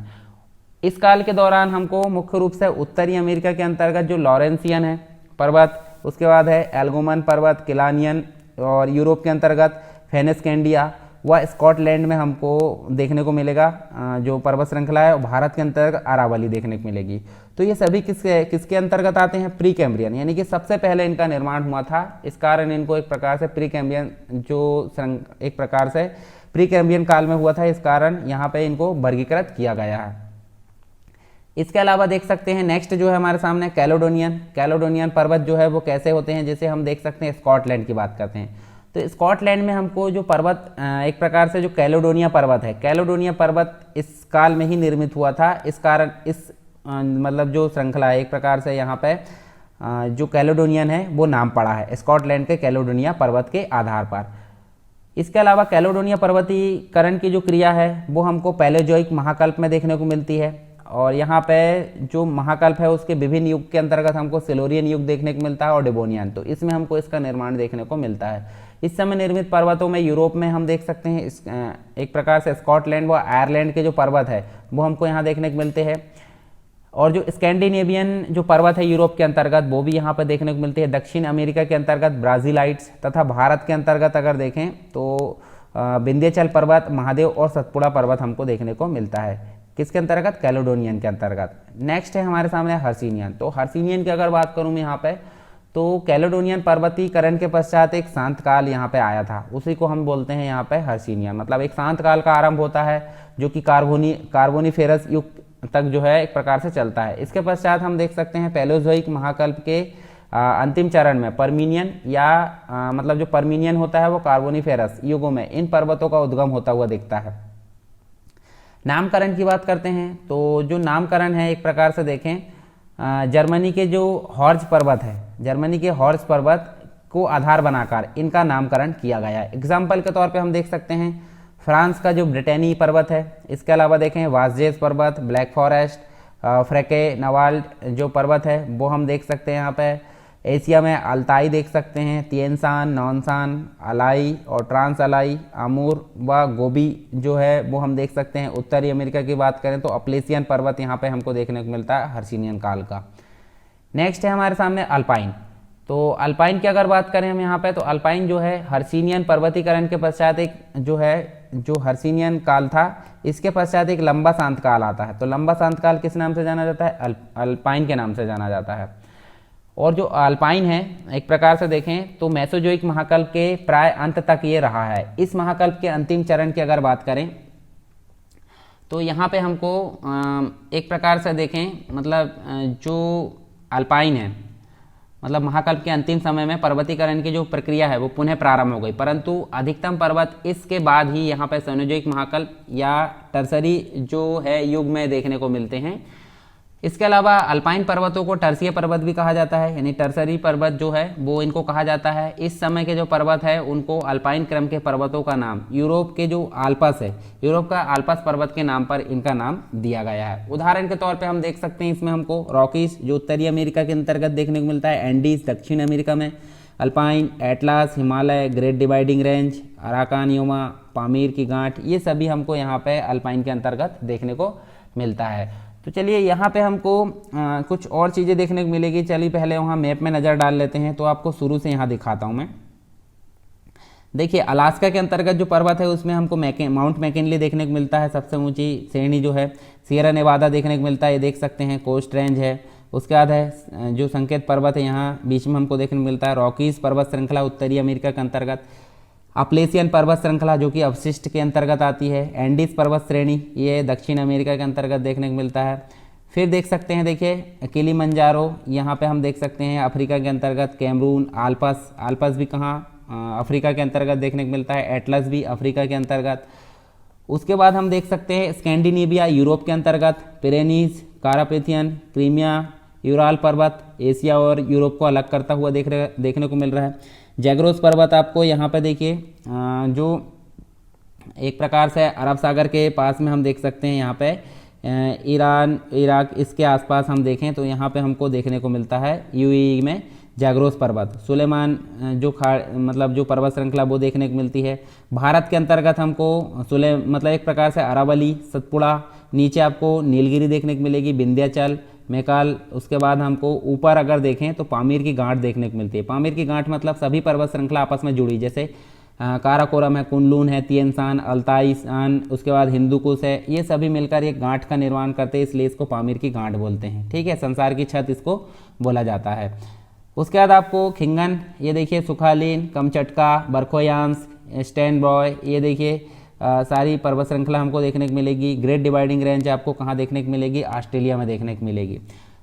इस काल के दौरान हमको मुख्य रूप से उत्तरी अमेरिका के अंतर्गत जो लॉरेंसियन है पर्वत, उसके बाद है एल्गोमन पर्वत, किलानियन, और यूरोप के अंतर्गत फेनेस्कैंडिया व स्कॉटलैंड में हमको देखने को मिलेगा जो पर्वत श्रृंखला है, और भारत के अंतर्गत अरावली देखने को मिलेगी। तो ये सभी किसके अंतर्गत आते हैं? प्री कैम्ब्रियन, यानी कि सबसे पहले इनका निर्माण हुआ था, इस कारण इनको एक प्रकार से प्री कैम्ब्रियन एक प्रकार से प्री कैम्ब्रियन काल में हुआ था, इस कारण यहाँ पे इनको वर्गीकृत किया गया है। इसके अलावा देख सकते हैं नेक्स्ट जो है हमारे सामने कैलोडोनियन। कैलोडोनियन पर्वत जो है वो कैसे होते हैं, जैसे हम देख सकते हैं स्कॉटलैंड की बात करते हैं, तो स्कॉटलैंड में हमको जो पर्वत एक प्रकार से जो कैलोडोनिया पर्वत है, कैलोडोनिया पर्वत इस काल में ही निर्मित हुआ था, इस कारण इस मतलब जो श्रृंखला है एक प्रकार से यहाँ पे जो कैलोडोनियन है वो नाम पड़ा है स्कॉटलैंड के कैलोडोनिया पर्वत के आधार पर। इसके अलावा कैलोडोनिया पर्वतीकरण की जो क्रिया है वो हमको पैलेजोइक महाकल्प में देखने को मिलती है, और यहाँ पे जो महाकल्प है उसके विभिन्न युग के अंतर्गत हमको सिल्यूरियन युग देखने को मिलता है और डेवोनियन, तो इसमें हमको इसका निर्माण देखने को मिलता है। इस समय निर्मित पर्वतों में यूरोप में हम देख सकते हैं एक प्रकार से स्कॉटलैंड व आयरलैंड के जो पर्वत है वो हमको यहाँ देखने को मिलते हैं, और जो स्कैंडिनेवियन जो पर्वत है यूरोप के अंतर्गत वो भी यहाँ पर देखने को मिलती है। दक्षिण अमेरिका के अंतर्गत ब्राजीलाइट्स, तथा भारत के अंतर्गत अगर देखें तो विंध्याचल पर्वत, महादेव और सतपुड़ा पर्वत हमको देखने को मिलता है, किसके अंतर्गत? कैलोडोनियन के अंतर्गत। नेक्स्ट है हमारे सामने हर्सिनियन। तो हर्सिनियन की अगर बात करूँ मैं यहाँ पे, तो कैलोडोनियन पर्वतीकरण के पश्चात एक शांत काल यहाँ पे आया था, उसी को हम बोलते हैं यहाँ पे हर्सिनियन। मतलब एक शांत काल का आरंभ होता है जो कि कार्बोनिफेरस युग तक जो है एक प्रकार से चलता है। इसके पश्चात हम देख सकते हैं पैलोजोइक महाकल्प के अंतिम चरण में पर्मिनियन या मतलब जो पर्मिनियन होता है वो कार्बोनिफेरस युगों में इन पर्वतों का उद्गम होता हुआ दिखता है। नामकरण की बात करते हैं, तो जो नामकरण है एक प्रकार से देखें जर्मनी के जो हॉर्ज पर्वत है, जर्मनी के हॉर्ज पर्वत को आधार बनाकर इनका नामकरण किया गया है। एग्जाम्पल के तौर पे हम देख सकते हैं फ्रांस का जो ब्रिटेनी पर्वत है, इसके अलावा देखें वासजेस पर्वत, ब्लैक फॉरेस्ट, फ्रेके नवाल्ड जो पर्वत है वो हम देख सकते हैं यहाँ पे। एशिया में अल्ताई देख सकते हैं, तिएनशान, नॉनशान, अलाई और ट्रांस अलाई, आमूर व गोबी जो है वो हम देख सकते हैं। उत्तरी अमेरिका की बात करें तो अपलेसियन पर्वत यहाँ पे हमको देखने को मिलता है हर्सिनियन काल का। नेक्स्ट है हमारे सामने अल्पाइन। तो अल्पाइन की अगर बात करें हम यहाँ पे, तो अल्पाइन जो है हर्सिनियन पर्वतीकरण के पश्चात एक जो है जो हर्सिनियन काल था इसके पश्चात एक लंबा शांत काल आता है। तो लंबा शांत काल किस नाम से जाना जाता है? अल्पाइन के नाम से जाना जाता है। और जो अल्पाइन है एक प्रकार से देखें तो मेसोजोइक महाकल्प के प्राय अंत तक ये रहा है। इस महाकल्प के अंतिम चरण की अगर बात करें तो यहाँ पे हमको एक प्रकार से देखें मतलब जो अल्पाइन है, मतलब महाकल्प के अंतिम समय में पर्वतीकरण की जो प्रक्रिया है वो पुनः प्रारंभ हो गई, परंतु अधिकतम पर्वत इसके बाद ही यहाँ पे सेनोजोइक महाकल्प या टर्सरी जो है युग में देखने को मिलते हैं। इसके अलावा अल्पाइन पर्वतों को टर्सीय पर्वत भी कहा जाता है, यानी टर्सरी पर्वत जो है वो इनको कहा जाता है। इस समय के जो पर्वत है उनको अल्पाइन क्रम के पर्वतों का नाम यूरोप के जो आल्पस है, यूरोप का आल्पस पर्वत के नाम पर इनका नाम दिया गया है। उदाहरण के तौर पे हम देख सकते हैं इसमें हमको रॉकीज जो उत्तरी अमेरिका के अंतर्गत देखने को मिलता है, एंडीज दक्षिण अमेरिका में, Alpine, Atlas Himalaya, Great Dividing Range, अराकानियोमा, पामीर की गांठ, ये सभी हमको यहाँ पे अल्पाइन के अंतर्गत देखने को मिलता है। तो चलिए यहाँ पे हमको कुछ और चीज़ें देखने को मिलेगी। चलिए पहले वहाँ मैप में नज़र डाल लेते हैं, तो आपको शुरू से यहाँ दिखाता हूँ मैं। देखिए अलास्का के अंतर्गत जो पर्वत है उसमें हमको माउंट मैकिनली देखने को मिलता है, सबसे ऊंची श्रेणी जो है। सियरा नेवादा देखने को मिलता है, ये देख सकते हैं, कोस्ट रेंज है। उसके बाद है जो संकेत पर्वत है यहाँ बीच में हमको देखने को मिलता है, रॉकीज पर्वत श्रृंखला उत्तरी अमेरिका के अंतर्गत, अप्लेसियन पर्वत श्रृंखला जो कि अवशिष्ट के अंतर्गत आती है, एंडीज पर्वत श्रेणी ये दक्षिण अमेरिका के अंतर्गत देखने को मिलता है। फिर देख सकते हैं, देखिए किलिमंजारो यहाँ पे हम देख सकते हैं अफ्रीका के अंतर्गत, कैमरून, आल्पस, आल्पस भी कहाँ अफ्रीका के अंतर्गत देखने को मिलता है, एटलस भी अफ्रीका के अंतर्गत। उसके बाद हम देख सकते हैं स्कैंडिनेविया यूरोप के अंतर्गत, पिरेनीज, कारापेथियन, क्रीमिया, यूराल पर्वत एशिया और यूरोप को अलग करता हुआ देखने को मिल रहा है। जैग्रोस पर्वत आपको यहाँ पे देखिए जो एक प्रकार से अरब सागर के पास में हम देख सकते हैं, यहाँ पे ईरान इराक इसके आसपास हम देखें तो यहाँ पे हमको देखने को मिलता है यूएई में जैग्रोस पर्वत। सुलेमान जो मतलब जो पर्वत श्रृंखला वो देखने को मिलती है। भारत के अंतर्गत हमको मतलब एक प्रकार से अरावली, सतपुड़ा, नीचे आपको नीलगिरी देखने को मिलेगी, विंध्याचल, मैकाल। उसके बाद हमको ऊपर अगर देखें तो पामीर की गांठ देखने को मिलती है। पामीर की गांठ मतलब सभी पर्वत श्रृंखला आपस में जुड़ी, जैसे काराकोरम है, कुनलून है, तिएनसान, अल्ताईसान, उसके बाद हिंदुकुश है, ये सभी मिलकर एक गांठ का निर्माण करते हैं, इसलिए इसको पामीर की गांठ बोलते हैं। ठीक है, संसार की छत इसको बोला जाता है। उसके बाद आपको खिंगन, ये देखिए सुखालीन, कमचटका, बरखोयांस, स्टैनबॉय, ये देखिए सारी पर्वत श्रृंखला हमको देखने को मिलेगी। ग्रेट डिवाइडिंग रेंज आपको कहाँ देखने को मिलेगी, ऑस्ट्रेलिया में देखने को मिलेगी।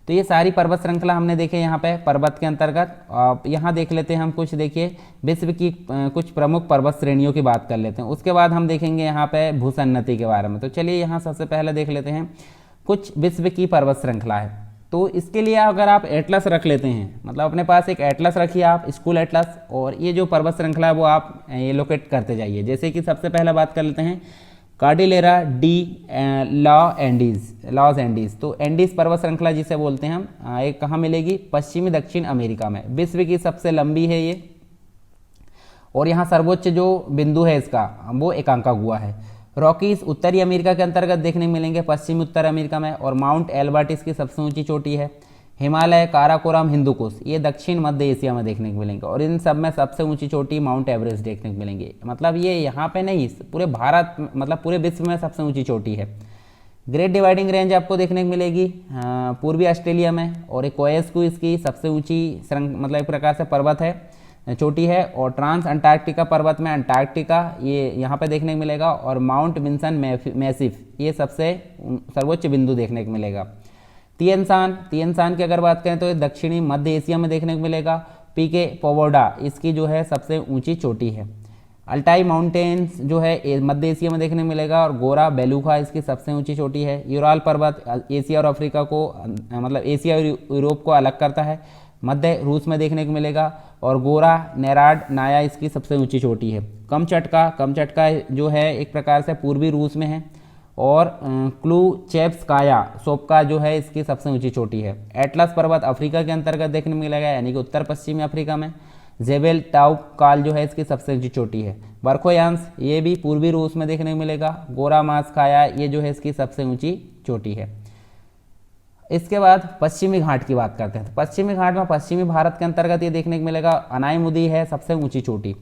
तो ये सारी पर्वत श्रृंखला हमने देखे यहाँ पे पर्वत के अंतर्गत। यहाँ देख लेते हैं हम कुछ, देखिए विश्व की कुछ प्रमुख पर्वत श्रेणियों की बात कर लेते हैं, उसके बाद हम देखेंगे यहाँ पे भूसन्नति के बारे में। तो चलिए यहाँ सबसे पहले देख लेते हैं कुछ विश्व की पर्वत श्रृंखला है। तो इसके लिए अगर आप एटलस रख लेते हैं, मतलब अपने पास एक एटलस रखिए आप, स्कूल एटलस, और ये जो पर्वत श्रृंखला है वो आप ये लोकेट करते जाइए। जैसे कि सबसे पहले बात कर लेते हैं कार्डिलेरा डी लॉस एंडीज। तो एंडीज पर्वत श्रृंखला जिसे बोलते हैं हम, एक कहाँ मिलेगी, पश्चिमी दक्षिण अमेरिका में, विश्व की सबसे लंबी है ये, और यहाँ सर्वोच्च जो बिंदु है इसका वो एकांकागुआ है। रॉकीज उत्तरी अमेरिका के अंतर्गत देखने को मिलेंगे, पश्चिमी उत्तर अमेरिका में, और माउंट एल्बर्ट इसकी सबसे ऊंची चोटी है। हिमालय, काराकोरम, हिंदुकुश ये दक्षिण मध्य एशिया में देखने को मिलेंगे, और इन सब में सबसे ऊंची चोटी माउंट एवरेस्ट देखने को मिलेंगे। मतलब ये यहाँ पे नहीं, पूरे भारत मतलब पूरे विश्व में सबसे ऊंची चोटी है। ग्रेट डिवाइडिंग रेंज आपको देखने को मिलेगी पूर्वी ऑस्ट्रेलिया में, और एक कोएस्कू इसकी सबसे ऊंची मतलब एक प्रकार से पर्वत है, चोटी है। और ट्रांस अंटार्कटिका पर्वत में अंटार्कटिका ये यहाँ पे देखने को मिलेगा, और माउंट विंसन मैसिफ ये सबसे सर्वोच्च बिंदु देखने को मिलेगा। तिएनसान की अगर बात करें तो ये दक्षिणी मध्य एशिया में देखने को मिलेगा। पीके पोवोडा इसकी जो है सबसे ऊंची चोटी है। अल्टाई माउंटेन्स जो है मध्य एशिया में देखने को मिलेगा, और गोरा बेलूखा इसकी सबसे ऊंची चोटी है। यूराल पर्वत एशिया और अफ्रीका को मतलब एशिया और यूरोप को अलग करता है, मध्य रूस में देखने को मिलेगा। और गोरा नेराड नाया इसकी सबसे ऊंची चोटी है। कमचटका जो है एक प्रकार से पूर्वी रूस में है, और क्लूचेव्स्काया सोपका जो है इसकी सबसे ऊंची चोटी है। एटलस पर्वत अफ्रीका के अंतर्गत देखने को मिलेगा, यानी कि उत्तर पश्चिमी अफ्रीका में। जेबेल टाउकाल जो है इसकी सबसे ऊंची चोटी है। बरखोयांस ये भी पूर्वी रूस में देखने को मिलेगा। गोरा मास्काया ये जो है इसकी सबसे ऊंची चोटी है। इसके बाद पश्चिमी घाट की बात करते हैं। तो पश्चिमी घाट में पश्चिमी भारत के अंतर्गत ये देखने को मिलेगा, अनाईमुदी है सबसे ऊंची चोटी।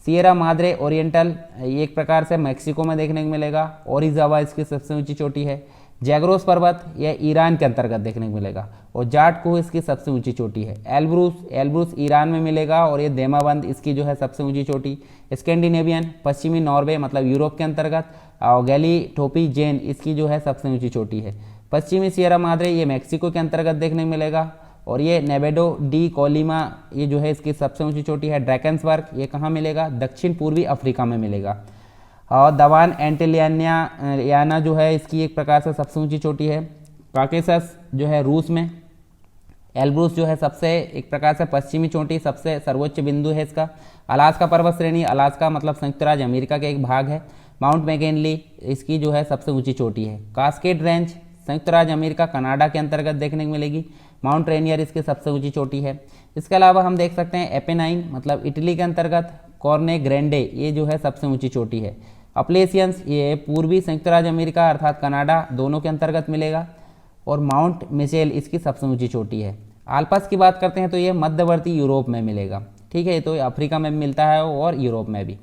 सिएरा माद्रे ओरिएंटल ये एक प्रकार से मैक्सिको में देखने को मिलेगा। ओरिजावा इसकी सबसे ऊंची चोटी है। जैग्रोस पर्वत यह ईरान के अंतर्गत देखने को मिलेगा, और जाट कुह इसकी सबसे ऊंची चोटी है। एल्ब्रूस ईरान में मिलेगा, और ये देमाबंद इसकी जो है सबसे ऊंची चोटी। स्कैंडिनेवियन पश्चिमी नॉर्वे मतलब यूरोप के अंतर्गत। और गैलीटोपीजेन इसकी जो है सबसे ऊंची चोटी है। पश्चिमी सियरा माद्रे ये मैक्सिको के अंतर्गत देखने को मिलेगा। और ये नेवेडो डी कोलिमा ये जो है इसकी सबसे ऊंची चोटी है। ड्रैकन्सबर्ग ये कहाँ मिलेगा? दक्षिण पूर्वी अफ्रीका में मिलेगा। और दवान एंटिलियाना जो है इसकी एक प्रकार से सबसे ऊंची चोटी है। काकेसस जो है रूस में। एल्ब्रूस जो है सबसे एक प्रकार से पश्चिमी चोटी, सबसे सर्वोच्च बिंदु है इसका। अलास्का पर्वत श्रेणी, अलास्का मतलब संयुक्त राज्य अमेरिका का एक भाग है। माउंट मैकिनली इसकी जो है सबसे ऊंची चोटी है। कास्केड रेंज संयुक्त राज्य अमेरिका कनाडा के अंतर्गत देखने को मिलेगी। माउंट रेनियर इसकी सबसे ऊंची चोटी है। इसके अलावा हम देख सकते हैं एपेनाइन मतलब इटली के अंतर्गत कॉर्ने ग्रैंडे ये जो है सबसे ऊंची चोटी है। अपलेशियंस ये पूर्वी संयुक्त राज्य अमेरिका अर्थात कनाडा दोनों के अंतर्गत मिलेगा। और माउंट मिशेल इसकी सबसे ऊंची चोटी है। आल्प्स की बात करते हैं तो ये मध्यवर्ती यूरोप में मिलेगा, ठीक है, तो अफ्रीका में मिलता है और यूरोप में भी।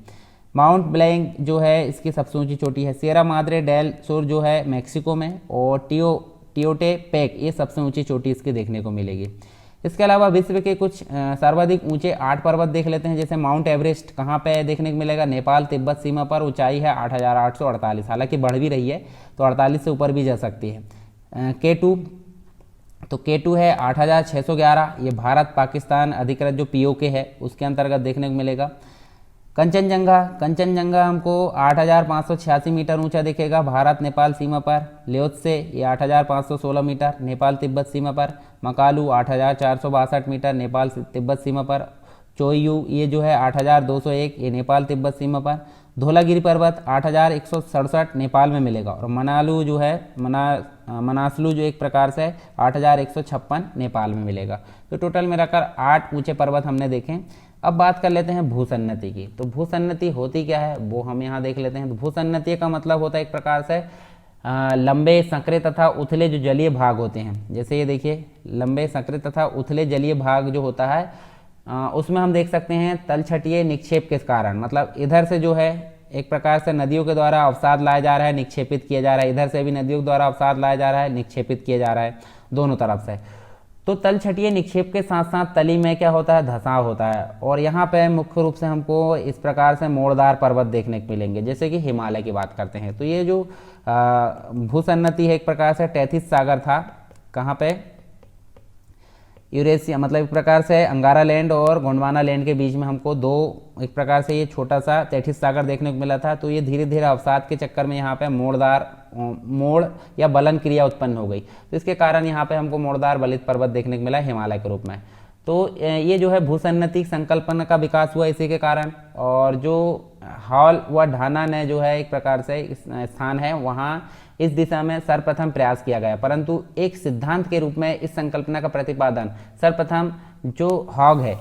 माउंट ब्लैंक जो है इसकी सबसे ऊंची चोटी है। सियरा माद्रे डेल सोर जो है मैक्सिको में। और टियोटेपेक ये सबसे ऊंची चोटी इसकी देखने को मिलेगी। इसके अलावा विश्व के कुछ सर्वाधिक ऊंचे 8 पर्वत देख लेते हैं। जैसे माउंट एवरेस्ट कहाँ पे देखने को मिलेगा? नेपाल तिब्बत सीमा पर, ऊंचाई है 8,848, हालांकि बढ़ भी रही है तो 48 से ऊपर भी जा सकती है। K2 तो K2 है 8,611, ये भारत पाकिस्तान अधिकृत जो POK है उसके अंतर्गत देखने को मिलेगा। कंचनजंगा हमको 8,586 मीटर ऊंचा दिखेगा भारत नेपाल सीमा पर। ल्योत्से ये 8,516 मीटर नेपाल तिब्बत सीमा पर। मकालू 8,462 मीटर नेपाल तिब्बत सीमा पर। चोयू ये जो है 8,201 ये नेपाल तिब्बत सीमा पर। धौलागिरी पर्वत 8,167 नेपाल में मिलेगा। और मनालू जो है मनासलू जो एक प्रकार से 8,156 नेपाल में मिलेगा। तो टोटल मिलाकर 8 ऊंचे पर्वत हमने देखे। अब बात कर लेते हैं भूसन्नति की। तो भूसन्नति होती क्या है वो हम यहाँ देख लेते हैं। तो भूसन्नति का मतलब होता है एक प्रकार से लंबे संकरे तथा उथले जो जलीय भाग होते हैं। जैसे ये देखिए लंबे संकरे तथा उथले जलीय भाग जो होता है उसमें हम देख सकते हैं तलछटीय निक्षेप के कारण, मतलब इधर से जो है एक प्रकार से नदियों के द्वारा अवसाद लाया जा रहा है, निक्षेपित किया जा रहा है, इधर से भी नदियों के द्वारा अवसाद लाया जा रहा है, निक्षेपित किया जा रहा है, दोनों तरफ से। तो तलछटीय निक्षेप के साथ साथ तली में क्या होता है? धंसाव होता है। और यहाँ पे मुख्य रूप से हमको इस प्रकार से मोड़दार पर्वत देखने को मिलेंगे, जैसे कि हिमालय की बात करते हैं। तो ये जो भूसन्नति है एक प्रकार से टैथिस सागर था, कहाँ पे? यूरेशिया मतलब एक प्रकार से अंगारा लैंड और गोंडवाना लैंड के बीच में हमको दो एक प्रकार से ये छोटा सा तैथिस सागर देखने को मिला था। तो ये धीरे धीरे अवसाद के चक्कर में यहाँ पे मोड़ या बलन क्रिया उत्पन्न हो गई, तो इसके कारण यहाँ पे हमको मोड़दार बलित पर्वत देखने को मिला हिमालय के रूप में। तो ये जो है भूसन्नति संकल्पना का विकास हुआ इसी के कारण। और जो हॉल व ढाना ने जो है एक प्रकार से स्थान है वहाँ इस दिशा में सर्वप्रथम प्रयास किया गया, परंतु एक सिद्धांत के रूप में इस संकल्पना का प्रतिपादन सर्वप्रथम जो हॉग है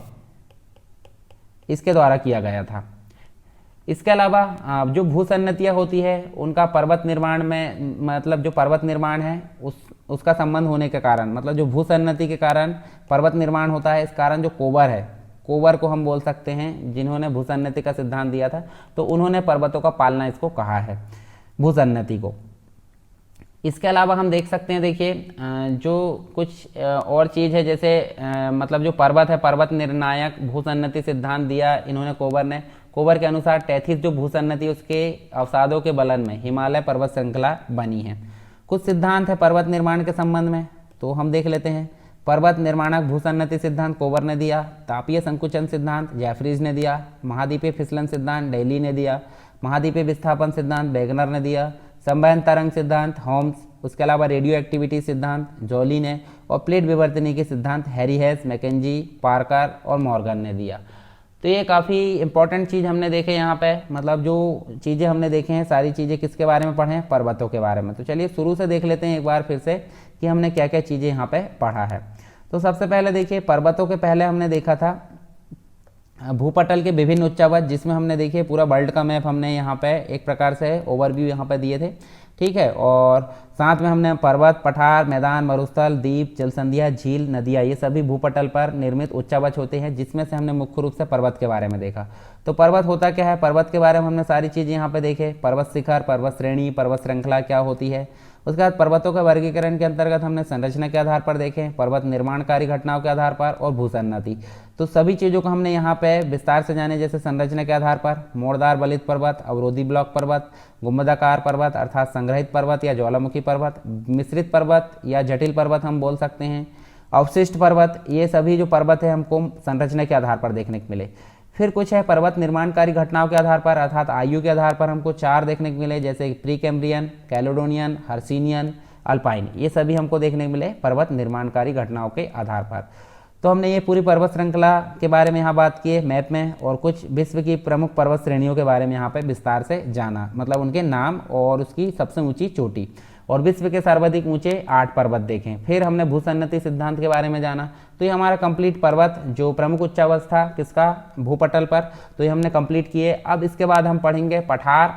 इसके द्वारा किया गया था। इसके अलावा जो भूसन्नतियाँ होती है उनका पर्वत निर्माण में मतलब जो पर्वत निर्माण है उसका संबंध होने के कारण, मतलब जो भूसन्नति के कारण पर्वत निर्माण होता है, इस कारण जो कोबर है, कोबर को हम बोल सकते हैं जिन्होंने भूसन्नति का सिद्धांत दिया था, तो उन्होंने पर्वतों का पालना इसको कहा है भूसन्नति को। इसके अलावा हम देख सकते हैं, देखिए जो कुछ और चीज़ है, जैसे मतलब जो पर्वत है, पर्वत निर्णायक भूसन्नति सिद्धांत दिया इन्होंने कोबर ने। कोबर के अनुसार टैथिस जो भूसन्नति उसके अवसादों के बलन में हिमालय पर्वत श्रृंखला बनी है। कुछ सिद्धांत है पर्वत निर्माण के संबंध में, तो हम देख लेते हैं। पर्वत निर्माणक भूसन्नति सिद्धांत कोबर ने दिया। तापीय संकुचन सिद्धांत जैफ्रीज ने दिया। महाद्वीपीय फिसलन सिद्धांत डेली ने दिया। महाद्वीपीय विस्थापन सिद्धांत वेगनर ने दिया। संवहन तरंग सिद्धांत होम्स, उसके अलावा रेडियो एक्टिविटी सिद्धांत जॉली ने, और प्लेट विवर्तनी के सिद्धांत हैरी हेस, मैकेंजी, पार्कर और मॉर्गन ने दिया। तो ये काफ़ी इंपॉर्टेंट चीज़ हमने देखे यहाँ पे, मतलब जो चीज़ें हमने देखे हैं सारी चीज़ें किसके बारे में पढ़े हैं? पर्वतों के बारे में। तो चलिए शुरू से देख लेते हैं एक बार फिर से कि हमने क्या क्या चीज़ें यहाँ पे पढ़ा है। तो सबसे पहले देखिए पर्वतों के पहले हमने देखा था भूपटल के विभिन्न उच्चावच, जिसमें हमने देखिए पूरा वर्ल्ड का मैप हमने यहाँ पे एक प्रकार से ओवरव्यू यहाँ पे दिए थे, ठीक है। और साथ में हमने पर्वत, पठार, मैदान, मरुस्थल, द्वीप, जलसंधियाँ, झील, नदियाँ, ये सभी भूपटल पर निर्मित उच्चावच होते हैं, जिसमें से हमने मुख्य रूप से पर्वत के बारे में देखा। तो पर्वत होता क्या है? पर्वत के बारे में हमने सारी चीज़ें यहाँ पे देखे। पर्वत शिखर, पर्वत श्रेणी, पर्वत श्रृंखला क्या होती है, उसके बाद पर्वतों के वर्गीकरण के अंतर्गत हमने संरचना के आधार पर देखे, पर्वत निर्माणकारी घटनाओं के आधार पर और भूसन्नति। तो सभी चीज़ों को हमने यहाँ पे विस्तार से जाने, जैसे संरचना के आधार पर मोड़दार बलित पर्वत, अवरोधी ब्लॉक पर्वत, गुंबदाकार पर्वत अर्थात संग्रहित पर्वत या ज्वालामुखी पर्वत, मिश्रित पर्वत या जटिल पर्वत हम बोल सकते हैं, अवशिष्ट पर्वत। ये सभी जो पर्वत है हमको संरचना के आधार पर देखने को मिले। फिर कुछ है पर्वत निर्माणकारी घटनाओं के आधार पर अर्थात आयु के आधार पर हमको 4 देखने को मिले, जैसे pre Cambrian, Caledonian, Hercynian, alpine. ये सभी हमको देखने को मिले पर्वत निर्माणकारी घटनाओं के आधार पर। तो हमने ये पूरी पर्वत श्रृंखला के बारे में यहाँ बात की है मैप में, और कुछ विश्व की प्रमुख पर्वत श्रेणियों के बारे में यहाँ पे विस्तार से जाना, मतलब उनके नाम और उसकी सबसे ऊंची चोटी, और विश्व के सर्वाधिक ऊंचे 8 पर्वत देखें। फिर हमने भूसन्नति सिद्धांत के बारे में जाना। तो ये हमारा कंप्लीट पर्वत जो प्रमुख उच्चावच था किसका, भूपटल पर, तो ये हमने कंप्लीट किए। अब इसके बाद हम पढ़ेंगे पठार,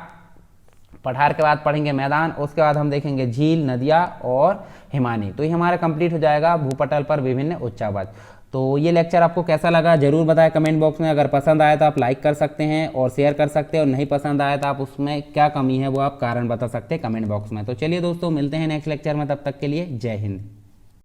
पठार के बाद पढ़ेंगे मैदान, उसके बाद हम देखेंगे झील, नदियाँ और हिमानी। तो ये हमारा कंप्लीट हो जाएगा भूपटल पर विभिन्न उच्चावच। तो ये लेक्चर आपको कैसा लगा जरूर बताएं कमेंट बॉक्स में। अगर पसंद आया तो आप लाइक कर सकते हैं और शेयर कर सकते हैं, और नहीं पसंद आया तो आप उसमें क्या कमी है वो आप कारण बता सकते हैं कमेंट बॉक्स में। तो चलिए दोस्तों, मिलते हैं नेक्स्ट लेक्चर में, तब तक के लिए जय हिंद।